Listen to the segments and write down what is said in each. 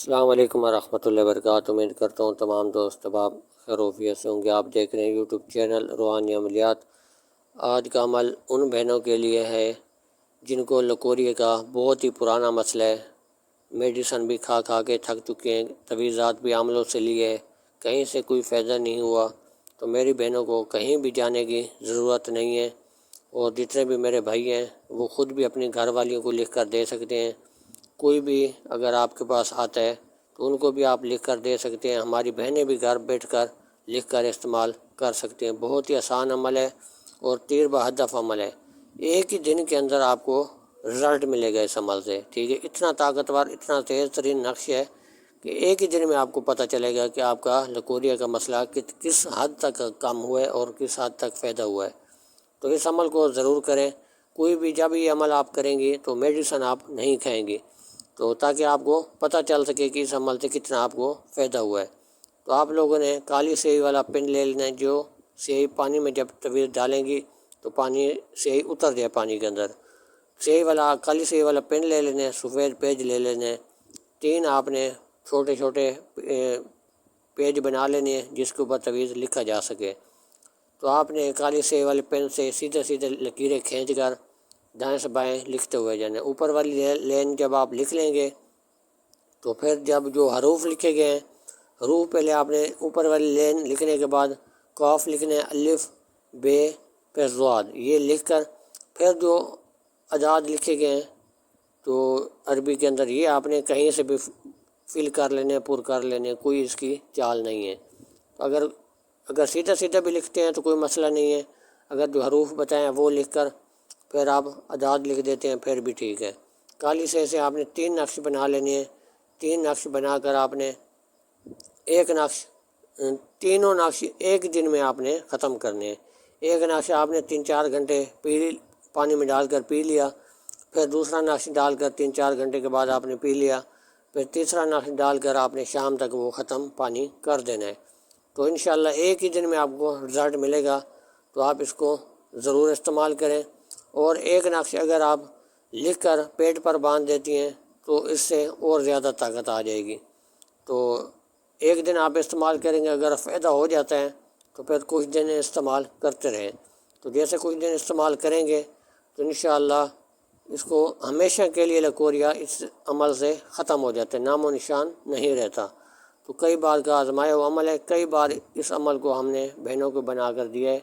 السلام علیکم ورحمۃ اللہ وبرکاتہ۔ امید کرتا ہوں تمام دوست احباب خیریت سے ہوں گے۔ آپ دیکھ رہے ہیں یوٹیوب چینل روحانی عملیات۔ آج کا عمل ان بہنوں کے لیے ہے جن کو لکوریا کا بہت ہی پرانا مسئلہ ہے، میڈیسن بھی کھا کھا کے تھک چکے ہیں، تویزات بھی عملوں سے لیے، کہیں سے کوئی فائدہ نہیں ہوا۔ تو میری بہنوں کو کہیں بھی جانے کی ضرورت نہیں ہے، اور جتنے بھی میرے بھائی ہیں وہ خود بھی اپنی گھر والیوں کو لکھ کر دے سکتے ہیں۔ کوئی بھی اگر آپ کے پاس آتا ہے تو ان کو بھی آپ لکھ کر دے سکتے ہیں۔ ہماری بہنیں بھی گھر بیٹھ کر لکھ کر استعمال کر سکتے ہیں۔ بہت ہی آسان عمل ہے اور تیر بہدف عمل ہے۔ ایک ہی دن کے اندر آپ کو رزلٹ ملے گا اس عمل سے، ٹھیک ہے۔ اتنا طاقتور، اتنا تیز ترین نقش ہے کہ ایک ہی دن میں آپ کو پتہ چلے گا کہ آپ کا لکوریا کا مسئلہ کس حد تک کم ہوا ہے اور کس حد تک فائدہ ہوا ہے۔ تو اس عمل کو ضرور کریں۔ کوئی بھی جب یہ عمل آپ کریں گے تو میڈیسن آپ نہیں کھائیں گے، تو تاکہ آپ کو پتہ چل سکے کہ اس عمل سے کتنا آپ کو فائدہ ہوا ہے۔ تو آپ لوگوں نے کالی سیاہی والا پین لے لینا ہے، جو سیاہی پانی میں جب تویز ڈالیں گی تو سیاہی اتر جائے پانی کے اندر۔ کالی سیاہی والا پین لے لینا ہے، سفید پیج لے لینا ہے، 3 آپ نے چھوٹے چھوٹے پیج بنا لینے ہیں جس کے اوپر تویز لکھا جا سکے۔ تو آپ نے کالی سیاہی والے پین سے سیدھے سیدھے لکیریں کھینچ کر دائیں سے بائیں لکھتے ہوئے جانا ہے۔ اوپر والی لین جب آپ لکھ لیں گے تو پھر جب جو حروف لکھے گئے ہیں، حروف پہلے آپ نے اوپر والی لین لکھنے کے بعد قاف لکھنے ہیں، الف بے پھر ضاد، یہ لکھ کر پھر جو اعداد لکھے گئے ہیں تو عربی کے اندر یہ آپ نے کہیں سے بھی فل کر لینے، پر کر لینے، کوئی اس کی چال نہیں ہے۔ اگر سیدھا سیدھا بھی لکھتے ہیں تو کوئی مسئلہ نہیں ہے، اگر جو حروف بتائیں وہ لکھ کر پھر آپ اعداد لکھ دیتے ہیں پھر بھی ٹھیک ہے۔ کالی سیاہی سے آپ نے 3 نقش بنا لینے ہیں۔ 3 نقش بنا کر آپ نے تینوں نقش ایک دن میں آپ نے ختم کرنے ہیں۔ ایک نقش آپ نے 3-4 گھنٹے پانی میں ڈال کر پی لیا، پھر دوسرا نقش ڈال کر 3-4 گھنٹے کے بعد آپ نے پی لیا، پھر تیسرا نقش ڈال کر آپ نے شام تک وہ ختم پانی کر دینا ہے۔ تو انشاءاللہ ایک ہی دن میں آپ کو رزلٹ ملے گا، تو آپ اس کو ضرور استعمال کریں۔ اور ایک نقش اگر آپ لکھ کر پیٹ پر باندھ دیتی ہیں تو اس سے اور زیادہ طاقت آ جائے گی۔ تو ایک دن آپ استعمال کریں گے، اگر فائدہ ہو جاتا ہے تو پھر کچھ دن استعمال کرتے رہیں۔ تو جیسے کچھ دن استعمال کریں گے تو انشاءاللہ اس کو ہمیشہ کے لیے لکوریا اس عمل سے ختم ہو جاتا ہے، نام و نشان نہیں رہتا۔ تو کئی بار کا آزمایا ہوا عمل ہے، کئی بار اس عمل کو ہم نے بہنوں کو بنا کر دیا ہے۔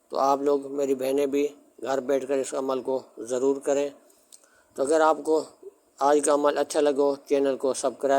تو آپ لوگ، میری بہنیں بھی گھر بیٹھ کر اس عمل کو ضرور کریں۔ تو اگر آپ کو آج کا عمل اچھا لگو، چینل کو سبسکرائب